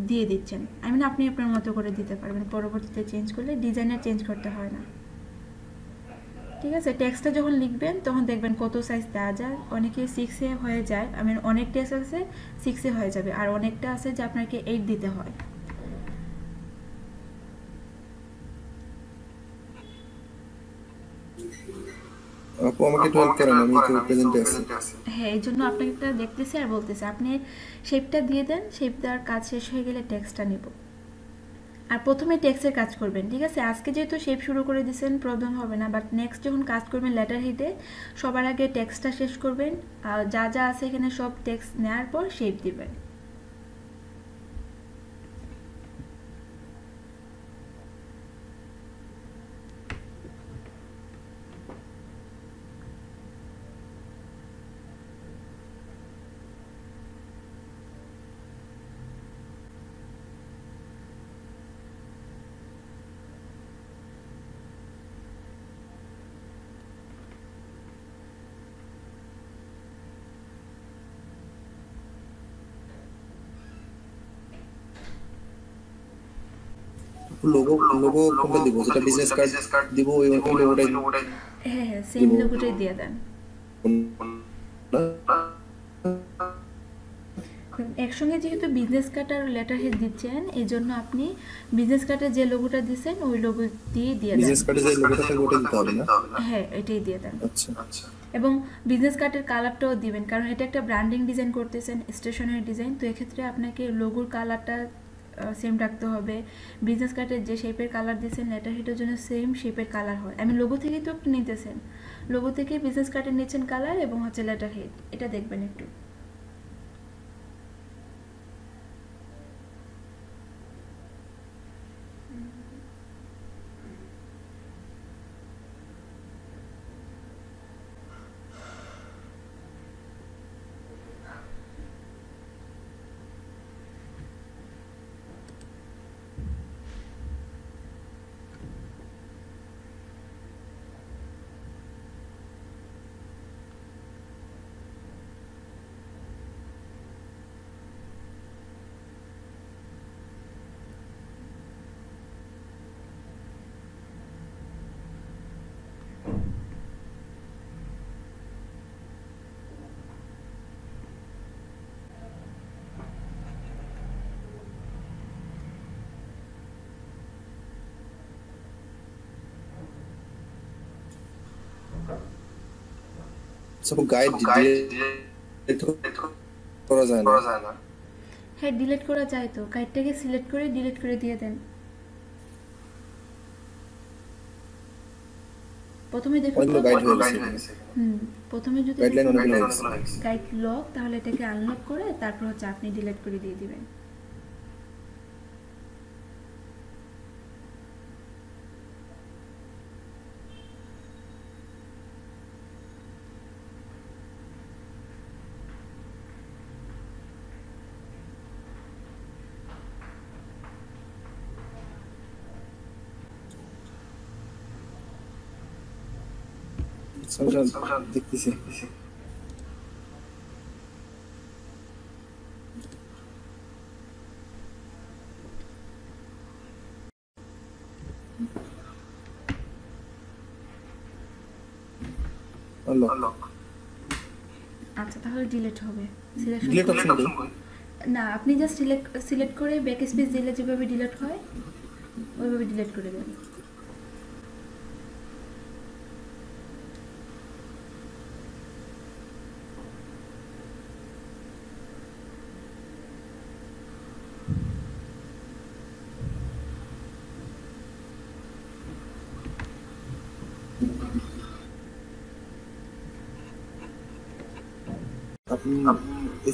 দিয়ে দিচ্ছেন, আই মিন আপনি আপনার মতো করে দিতে পারবেন, পরবর্তীতে চেঞ্জ করলে ডিজাইনের চেঞ্জ করতে হয় না। ঠিক আছে, টেক্সটটা যখন লিখবেন তখন দেখবেন কত সাইজ দেওয়া যায়, অনেকে 6-এ হয়ে যায়, আমি অনেক টেক্সট আছে 6-এ হয়ে যাবে, আর অনেকটা আছে যে আপনাকে 8 দিতে হয়। আপু আমাকে একটু হেল্প করেন, আমি তো প্রেজেন্টে আছি। হ্যাঁ, এই জন্য আপনাকে একটা দেখতেছি আর বলতেছি, আপনি শেপটা দিয়ে দেন, শেপ দেওয়ার কাজ শেষ হয়ে গেলে টেক্সটটা নিব। আর প্রথমে টেক্সটের কাজ করবেন, ঠিক আছে? আজকে যেহেতু শেপ শুরু করে দিয়েছেন প্রবলেম হবে না, বাট নেক্সট যখন কাজ করবেন লেটার হেডে, সবার আগে টেক্সটটা শেষ করবেন, যা যা আছে এখানে সব টেক্সট নেওয়ার পর শেপ দিবেন। লোগো লোগো কোনটা দিব, যেটা বিজনেস কার্ড দিব ওই লোগোটাই হ্যাঁ হ্যাঁ সেম লোগোটাই দিয়ে দেন। একসঙ্গে যেহেতু বিজনেস কার্ড আর লেটার হেড দিচ্ছেন, এই জন্য আপনি বিজনেস কার্ডে যে লোগোটা দিচ্ছেন ওই লোগো দিয়ে দেন। বিজনেস কার্ডে যে লোগোটা থাকবে ওটা দিতে হবে না? হ্যাঁ এটাই দিয়ে দেন। আচ্ছা এবং বিজনেস কার্ডের কালারটাও দিবেন, কারণ এটা একটা ব্র্যান্ডিং ডিজাইন করতেছেন, স্টেশনারি ডিজাইন, তো এক্ষেত্রে আপনাকে লোগোর কালারটা সেম রাখতে হবে। বিজনেস কার্ডের যে শেপের কালার দিয়েছেন লেটার হেডের জন্য সেম শেপের কালার হয়। আমি লোগো থেকেই তো একটু নিতেছেন, লোগো থেকে বিজনেস কার্ডের নিচ্ছেন কালার এবং হচ্ছে লেটার হেড, এটা দেখবেন একটু। সব গাইড ডিলিট করা যায় না? হ্যাঁ ডিলিট করা যায় তো, গাইডটাকে সিলেক্ট করে ডিলিট করে দিয়ে দেন। প্রথমে দেখুন প্রথমে যদি গাইড লক, তাহলে এটাকে আনলক করে তারপর হচ্ছে আপনি ডিলিট করে দিয়ে দিবেন। দেখতেছি আচ্ছা তাহলে ডিলিট হবে। ডিলিট অপশন না, আপনি জাস্ট সিলেক্ট করে ব্যাক স্পেস দিলে যেভাবে ডিলিট হয় ওইভাবে ডিলিট করে দেন।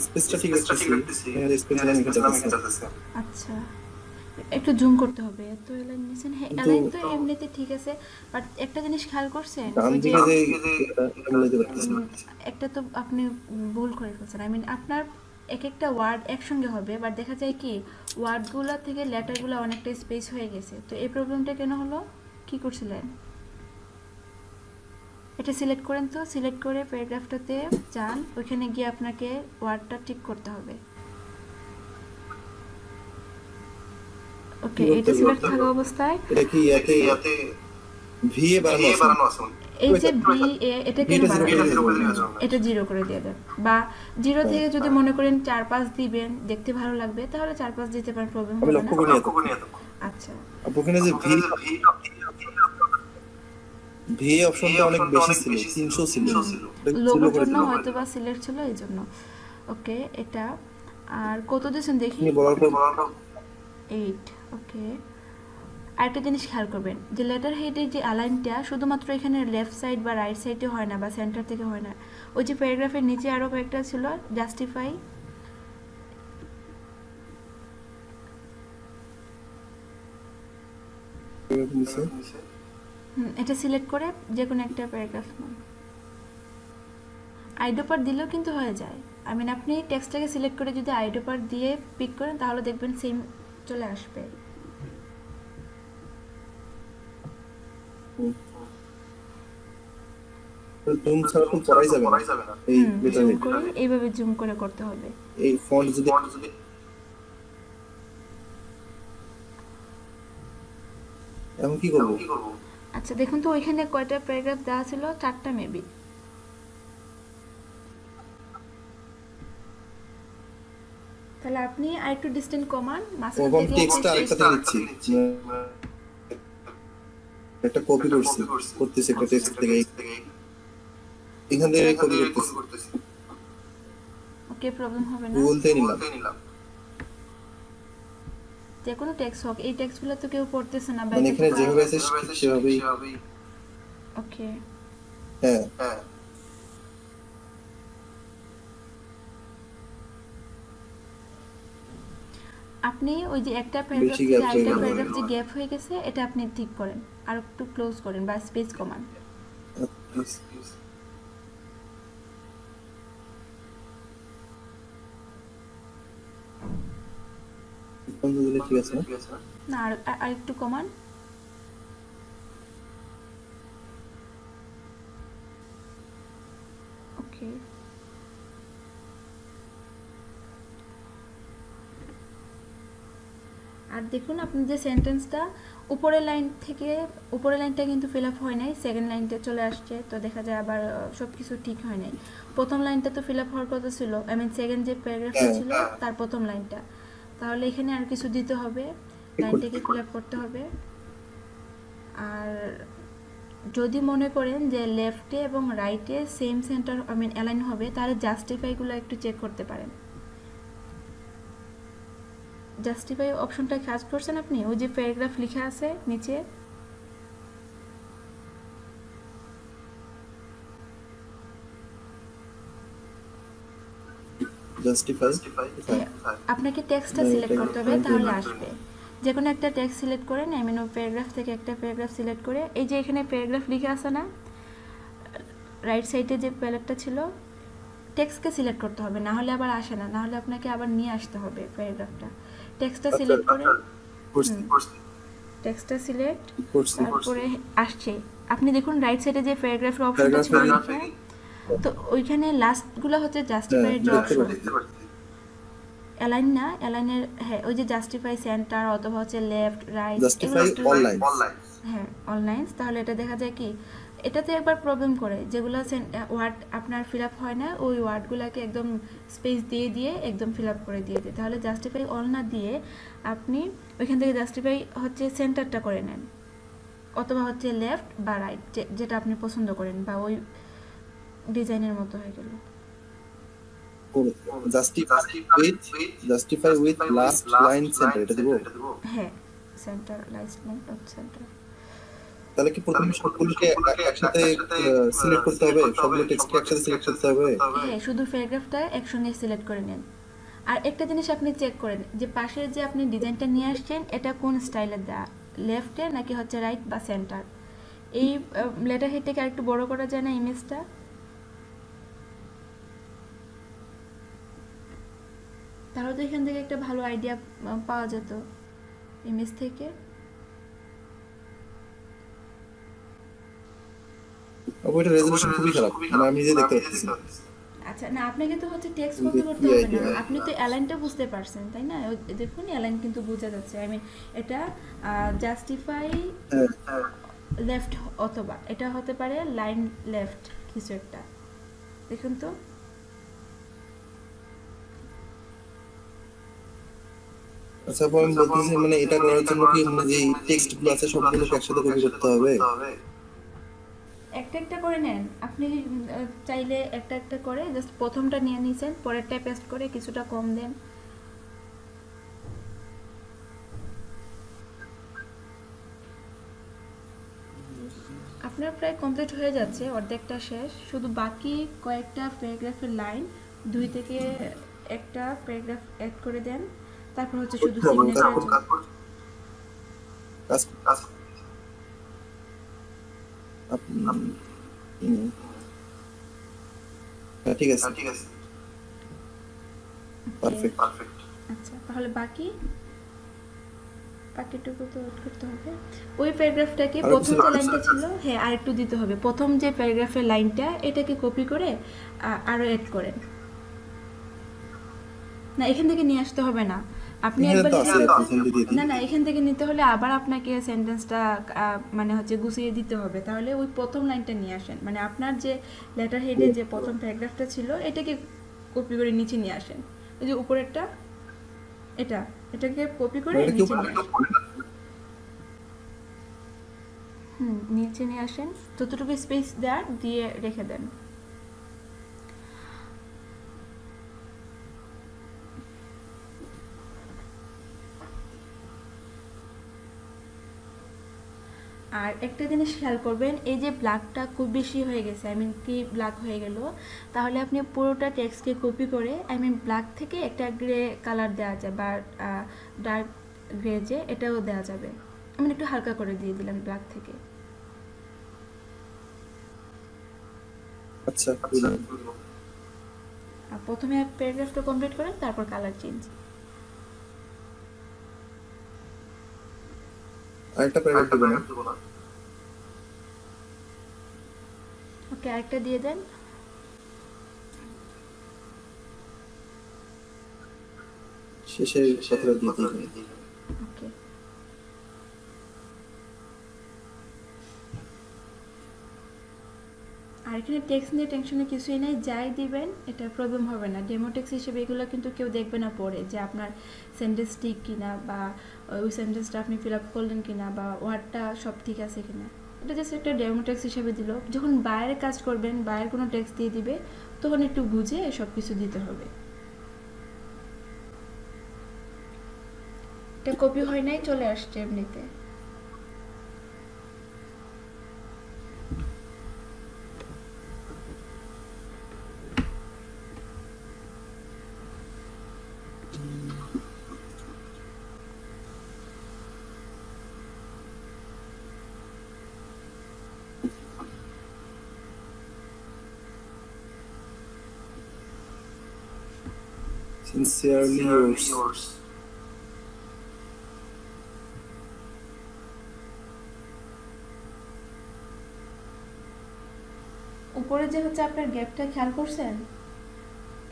স্পেসটা ঠিক আছে, এখানে স্পেস লাইন আছে। আচ্ছা একটু জুম করতে হবে, তো এলাইন নিছেন। হ্যাঁ এলাইন তো এমনিতে ঠিক আছে, বাট একটা জিনিস খেয়াল করছেন একটা তো আপনি ভুল করে ফেলছেন। আই মিন আপনার এক একটা ওয়ার্ড একসঙ্গে হবে, বাট দেখা যায় কি ওয়ার্ডগুলো থেকে লেটারগুলো অনেকটা স্পেস হয়ে গেছে। তো এই প্রবলেমটা কেন হলো, কি করছিলেন? এটা সিলেক্ট করেন, তো সিলেক্ট করে প্যারাগ্রাফটাতে যান, ওইখানে গিয়ে আপনাকে ওয়ার্ডটা ঠিক করতে হবে। ওকে এটা সিলেক্ট থাকা অবস্থায় এটা কি ইয়াতে ভি এ বানানো আছে, এই যে ভি এ এটা কেন এটা 0 করে দিয়ে দেন, বা 0 থেকে যদি মনে করেন 4-5 দিবেন দেখতে ভালো লাগবে তাহলে 4-5 দিতে পারেন, প্রবলেম হবে না। আচ্ছা ওখানে যে ভি অপশনটা অনেক বেশি ছিল, 300 ছিল, লোগোর জন্য হয়তো বা সিলেক্ট ছিল এই জন্য। ওকে এটা আর কত দিয়েছেন দেখি, 8। ওকে আরেকটা জিনিস খেয়াল করবেন যে লেটার হেডের যে অ্যালাইনটা শুধুমাত্র এখানে লেফট সাইড বা রাইট সাইডে হয় না, বা সেন্টার থেকে হয় না। ওই যে প্যারাগ্রাফের নিচে আরও কয়েকটা ছিল জাস্টিফাই, এটা সিলেক্ট করে যে কোনো একটা প্যারাগ্রাফ আইডোপার দিলেও কিন্তু হয়ে যায়। আই মিন আপনি টেক্সটটাকে সিলেক্ট করে যদি আইডোপার দিয়ে পিক করেন তাহলে দেখবেন সেম চলে আসবে। জুম ছাড়া তো পড়াই যাবে না, এই জুম করে এইভাবে জুম করে করতে হবে। এই ফন্ট যদি এখন কি করব? আচ্ছা দেখুন তো ওইখানে কয়টা প্যারাগ্রাফ দেওয়া ছিল, 4টা মেবি। তাহলে আপনি আরেকটু ডিস্টেন্স কমান, মাঝখান ওরকম থেকে টেক্সটটা আরেকটা থেকে দিচ্ছি, একটা কপি করতেছি একটা টেক্সট থেকে, এখান থেকে কপি করতেছি, ওকে প্রবলেম হবে না। গুগল থেকে নিলাম। যে কোনো টেক্সট হোক, এই টেক্সটগুলো তো কেউ পড়তেছে না, মানে এখানে যেভাবে আছে ঠিক সেভাবেই। ওকে হ্যাঁ, আপনি ওই যে একটা প্যারাগ্রাফ বেশি থেকে gap আরেকটা হয়ে গেল। প্যারাগ্রাফ যে গ্যাপ হয়ে গেছে, এটা আপনি ঠিক করেন, আর একটু ক্লোজ করেন বা স্পেস কমান। বন্ধ দিলে ঠিক আছে না? না, আর একটু কমান। ওকে আর দেখুন আপনি যে সেন্টেন্সটা উপরের লাইনটা কিন্তু ফিল আপ হয় নাই, সেকেন্ড লাইনটা চলে আসছে, তো দেখা যায় আবার সব কিছু ঠিক হয় নাই। প্রথম লাইনটা তো ফিল আপ হওয়ার কথা ছিল, আই মিন সেকেন্ড যে প্যারাগ্রাফটা ছিল তার প্রথম লাইনটা, তাহলে এখানে আর কিছু দিতে হবে, লাইনটাকে ফিল আপ করতে হবে। আর যদি মনে করেন যে লেফটে এবং রাইটে same centre I mean align হবে, তাহলে জাস্টিফাইগুলো একটু চেক করতে পারেন। জাস্টিফাই অপশনটা কাজ করছেন আপনি? ওই যে প্যারাগ্রাফ লেখা আছে নিচে, জাস্টিফাই আপনাকে টেক্সটটা সিলেক্ট করতে হবে, তাহলে আসবে। যে কোনো একটা টেক্সট সিলেক্ট করেন, আই মিন ওই প্যারাগ্রাফ থেকে একটা প্যারাগ্রাফ সিলেক্ট করে, এই যে এখানে প্যারাগ্রাফ লেখা আছে না, রাইট সাইডে যে প্যারাগ্রাফটা ছিল, টেক্সটকে সিলেক্ট করতে হবে, না হলে আবার আসে না, না হলে আপনাকে আবার নিয়ে আসতে হবে প্যারাগ্রাফটা। টেক্সটটা সিলেক্ট করে, টেক্সটটা সিলেক্ট, তারপরে আসছে। আপনি দেখুন রাইট সাইডে যে প্যারাগ্রাফের অপশনটা ছিল লেখা, তো ওইখানে লাস্টগুলো হচ্ছে জাস্টিফাইয়ের যে অপশন, অ্যালাইন না, অ্যালাইনের, হ্যাঁ ওই যে জাস্টিফাই সেন্টার অথবা হচ্ছে left right, justify all lines, হ্যাঁ অল লাইনস। তাহলে এটা দেখা যায় কি, এটাতে একবার প্রবলেম করে, যেগুলো ওয়ার্ড আপনার ফিল আপ হয় না, ওই ওয়ার্ডগুলোকে একদম স্পেস দিয়ে দিয়ে একদম ফিল আপ করে দিয়ে দিই। তাহলে জাস্টিফাই অল না দিয়ে আপনি ওইখান থেকে জাস্টিফাই হচ্ছে সেন্টারটা করে নেন, অথবা হচ্ছে লেফট বা রাইট, যেটা আপনি পছন্দ করেন, বা ওই ডিজাইনের মতো হয়ে গেল। Justify with last line centre, এটা দেব। হ্যাঁ centre, last line of centre. তাহলে কি প্রথমে সবগুলোকে একসাথে সিলেক্ট করতে হবে, সবগুলো টেক্সটকে একসাথে সিলেক্ট করতে হবে? হ্যাঁ শুধু প্যারাগ্রাফটা একসঙ্গে সিলেক্ট করে নেন। আর একটা জিনিস আপনি চেক করেন যে পাশের যে আপনি ডিজাইনটা নিয়ে আসছেন, এটা কোন স্টাইলের দেওয়া, লেফটে নাকি হচ্ছে রাইট বা সেন্টার। এই লেটার হেডটাকে আরেকটু বড় করা যায় না ইমেজটা? তাহলে তো এখান থেকে একটা ভালো আইডিয়া পাওয়া যেত ইমেজ থেকে। ওইটা রেজোলিউশন খুবই খারাপ, মানে আমি নিজে দেখতে পাচ্ছি না। আচ্ছা না, আপনাকে তো হচ্ছে টেক্সট কপি করতে হবে না, আপনি তো অ্যালাইনটা বুঝতে পারছেন তাই না? দেখুন অ্যালাইন কিন্তু বোঝা যাচ্ছে, আই মিন এটা জাস্টিফাই লেফট, অথবা এটা হতে পারে লাইন লেফট কিছু একটা, দেখুন তো। আচ্ছা আমি বলতেছি, মানে এটা করার জন্য কি মানে যে টেক্সটগুলো আছে সবগুলোকে একসাথে কপি করতে হবে? একটা একটা করে নেন আপনি, চাইলে একটা একটা করে জাস্ট প্রথমটা নিয়ে নিয়েছেন, পরেরটা পেস্ট করে কিছুটা কম দেন। আপনার প্রায় কমপ্লিট হয়ে যাচ্ছে, অর্ধেকটা শেষ, শুধু বাকি কয়েকটা প্যারাগ্রাফের লাইন 2 থেকে একটা প্যারাগ্রাফ অ্যাড করে দেন, তারপর হচ্ছে শুধু সিগনেচার। ঠিক আছে, পারফেক্ট। আচ্ছা তাহলে বাকিটুকু তো অ্যাড করতে হবে। ওই প্যারাগ্রাফটাকে প্রথম যে লাইনটা ছিল, হ্যাঁ আর একটু দিতে হবে, প্রথম যে প্যারাগ্রাফের লাইনটা এটাকে কপি করে আরও অ্যাড করেন। না এখান থেকে নিয়ে আসতে হবে না, আপনি এখানে একবার তো লিখে আছে রাখুন। প্রথম দিকে না না, এখান থেকে নিতে হলে আবার আপনাকে সেন্টেন্সটা মানে হচ্ছে গুছিয়ে দিতে হবে। তাহলে ওই প্রথম লাইনটা নিয়ে আসেন, মানে আপনার যে লেটার হেডে যে প্রথম প্যারাগ্রাফটা ছিল এটাকে কপি করে নিচে নিয়ে আসেন। ওই যে উপরেরটা, এটাকে কপি করে মানে এটা কি নিচে নিয়ে আসেন। নিচে নিয়ে আসেন, যতটুকু স্পেস দেওয়ার দিয়ে রেখে দেন। আর একটা জিনিস খেয়াল করবেন, এই যে ব্ল্যাকটা খুব বেশি হয়ে গেছে, আই মিন কি ব্ল্যাক হয়ে গেল, তাহলে আপনি পুরোটা টেক্সটকে কপি করে আই মিন ব্ল্যাক থেকে একটা গ্রে কালার দেওয়া যায় বা ডার্ক গ্রে যে এটাও দেওয়া যাবে। আমি একটু হালকা করে দিয়ে দিলাম ব্ল্যাক থেকে। আচ্ছা বুঝলাম। আর প্রথমে প্যারাগ্রাফটা কমপ্লিট করেন, তারপর কালার চেঞ্জ। আরেকটা প্যারাগ্রাফ দিব না? ওকে, আরেকটা দিয়ে দেন। শেষের কথাটা দিয়ে দিই। ওকে, আর এখানে টেক্সট নিয়ে টেনশনে কিছুই নেই, যাই দিবেন এটা প্রবলেম হবে না। ডেমো টেক্সট হিসেবে এগুলো কিন্তু কেউ দেখবে না পড়ে যে আপনার সেন্টেন্স ঠিক কিনা বা ওই সেন্টেন্সটা আপনি ফিল আপ করলেন কিনা বা ওয়ার্ডটা সব ঠিক আছে কিনা। এটা জাস্ট একটা ডেমো টেক্সট হিসেবে দিল। যখন বাইরে কাজ করবেন, বাইরের কোনো টেক্সট দিয়ে দিবে, তখন একটু বুঝে সব কিছু দিতে হবে। এটা কপি হয় নাই, চলে আসছে এমনিতে। Sincerely yours. উপরে যে হচ্ছে আপনার গ্যাপটা খেয়াল করছেন,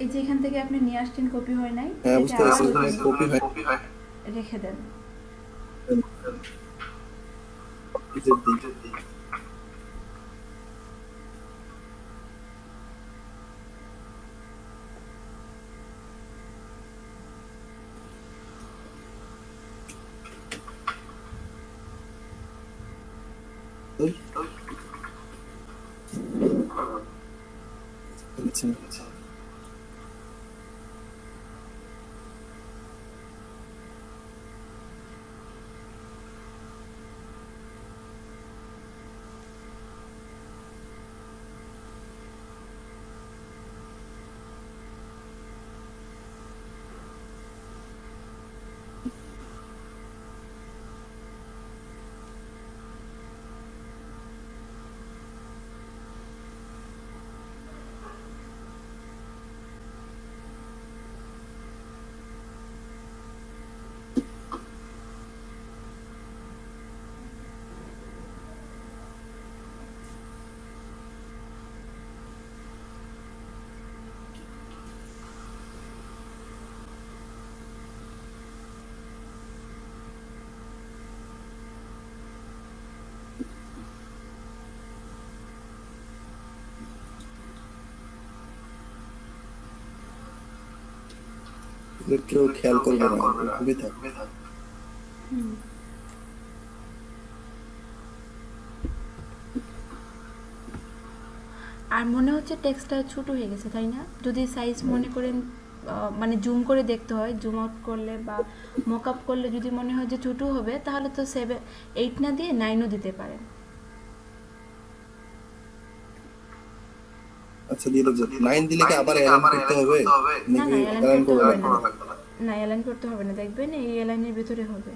এই যে এখান থেকে আপনি নিয়ে আসছেন কপি হয় নাই, হ্যাঁ এটা বুঝতে পারছি, আবার এখানে কপি হয়। রেখে দেন। দিই। আচ্ছা কেউ খেয়াল করবে না, খুবই থাকবে। আর মনে হচ্ছে টেক্সটটা ছোট হয়ে গেছে, তাই না? যদি সাইজ মনে করেন মানে জুম করে দেখতে হয়, জুম আউট করলে বা মক আপ করলে যদি মনে হয় যে ছোট হবে, তাহলে তো 8 না দিয়ে 9ও দিতে পারেন। আচ্ছা দিয়ে দেবো। 9 দিলে কি আবার অ্যালাইন করতে হবে? না না, নাকি অ্যালাইন করতে হবে না। লাগবে না? না, অ্যালাইন করতে হবে না, দেখবেন এই অ্যালাইনের ভিতরে হবে।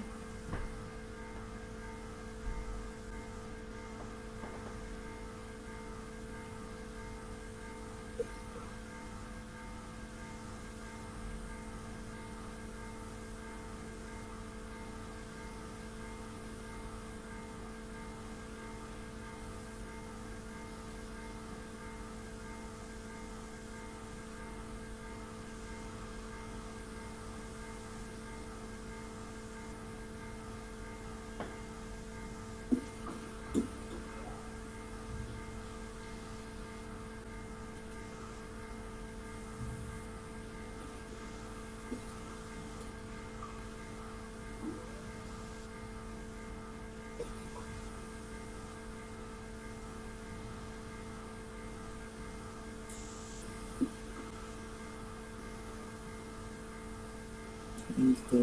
তো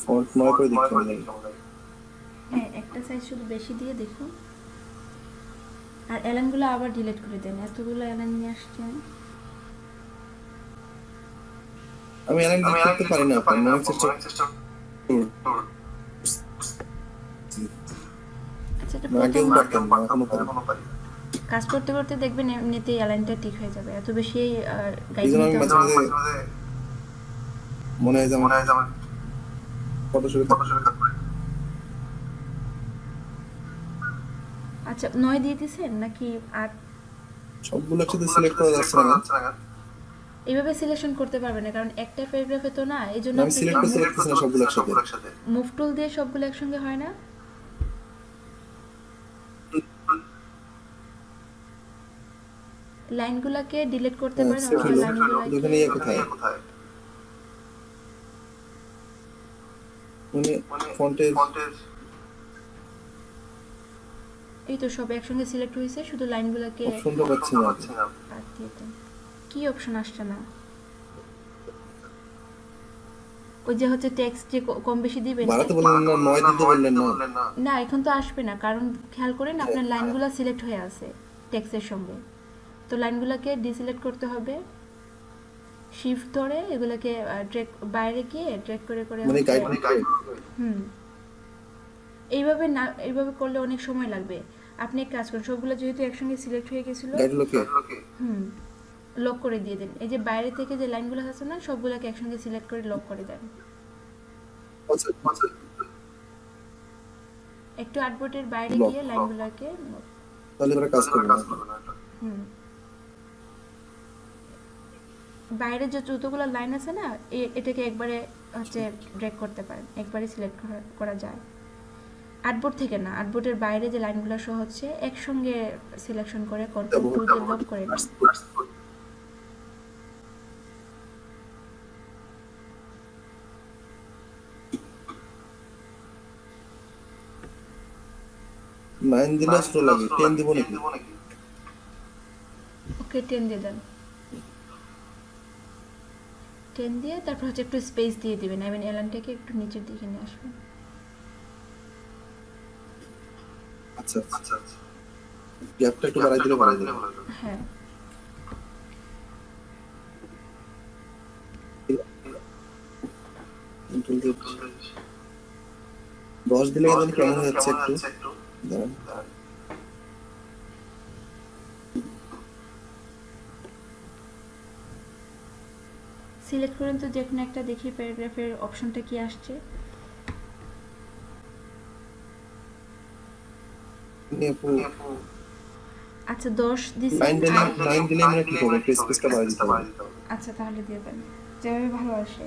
ফন্ট নয় করে দেখতে হবে। হ্যাঁ, একটা সাইজ শুধু বেশি দিয়ে দেখুন। আর অ্যালাইনগুলো আবার ডিলিট করে দেন, এতগুলো অ্যালাইন নিয়ে আসছেন। আমি অ্যালাইন করতে পারি না, আপনি অনেক চেষ্টা আচ্ছা, এটা আগেও প্রথম পারতাম না, এখনো পারি। কাজ করতে করতে দেখবেন এমনিতেই অ্যালাইনটা ঠিক হয়ে যাবে, এত বেশি গাইড এই জন্য আমি নিতে মাঝে হবে। মাঝে মনে হয় যে আমার ফটোশপে আচ্ছা, 9 দিয়ে দিছেন নাকি 8? সবগুলো একসাথে সিলেক্ট করা যাচ্ছে না। এইভাবে সিলেকশন করতে পারবে না, কারণ একটা প্যারাগ্রাফে তো না, এই জন্য আমি সিলেক্ট করতে পারতেছি না সবগুলো একসাথে। মুভ টুল দিয়ে সবগুলো একসঙ্গে হয় না। লাইনগুলোকে ডিলিট করতে পারেন, অথবা দুখানে কোথায় মানে ফন্টের এই তো সব একসঙ্গে সিলেক্ট হয়েছে, শুধু লাইনগুলোকে অপশনটা পাচ্ছি না। বাদ দিয়ে দেন। কি অপশন আসছে না? ওই যে হচ্ছে টেক্সট যে কম বেশি দিবেন বাড়াতে বললেন না, 9 দিতে বললেন না। না, এখন তো আসবে না, কারণ খেয়াল করেন আপনার লাইনগুলো সিলেক্ট হয়ে আছে টেক্সটের সঙ্গে। তো লাইনগুলোকে ডিসিলেক্ট করতে হবে, শিফট ধরে এগুলোকে ড্র্যাগ, বাইরে গিয়ে ড্র্যাগ করে করে মানে গাইড এইভাবে না, এইভাবে করলে অনেক সময় লাগবে। আপনি এক কাজ করুন, সবগুলো যেহেতু একসঙ্গে সিলেক্ট হয়ে গেছিল, লক করে দিয়ে দেন। এই যে বাইরে থেকে যে লাইনগুলো আছে না, সবগুলোকে একসঙ্গে সিলেক্ট করে লক করে দেন। একটু আর্টবোর্ডের বাইরে গিয়ে লাইনগুলোকে তাহলে এবারে কাজ করবে না। বাইরে যে যতগুলো লাইন আছে না, এটাকে একবারে হচ্ছে ড্র্যাগ করতে পারেন, একবারে সিলেক্ট করা যায়। আর্টবোর্ড থেকে না, আর্টবোর্ডের বাইরে যে লাইনগুলো সহ হচ্ছে একসঙ্গে সিলেকশন করে কন্ট্রোল টু দিয়ে লক করে দিন। নাইন দিলে স্লো লাগে, 10 দিব নাকি? ওকে, 10 দিয়ে দেন। 10 দিয়ে তারপর হচ্ছে একটু স্পেস দিয়ে দিবেন, আই মিন এলানটাকে একটু নিচের দিকে নিয়ে আসবেন। আচ্ছা, গ্যাপটা একটু বাড়াই দিলে ভালো হবে। হ্যাঁ, কন্ট্রোল দিয়ে 10 দিলে কেমন হচ্ছে একটু দাঁড়ান। সিলেক্ট করেন তো, যে কোনো একটা দেখি প্যারাগ্রাফের অপশনটা কি আসছে। আচ্ছা, 10 দিছি। 9 দিলে মানে ঠিক হবে, স্পেসটা বাড়াই দিতে হবে। আচ্ছা, তাহলে দিয়ে দেন, যেভাবে ভালো আসে।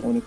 অনেক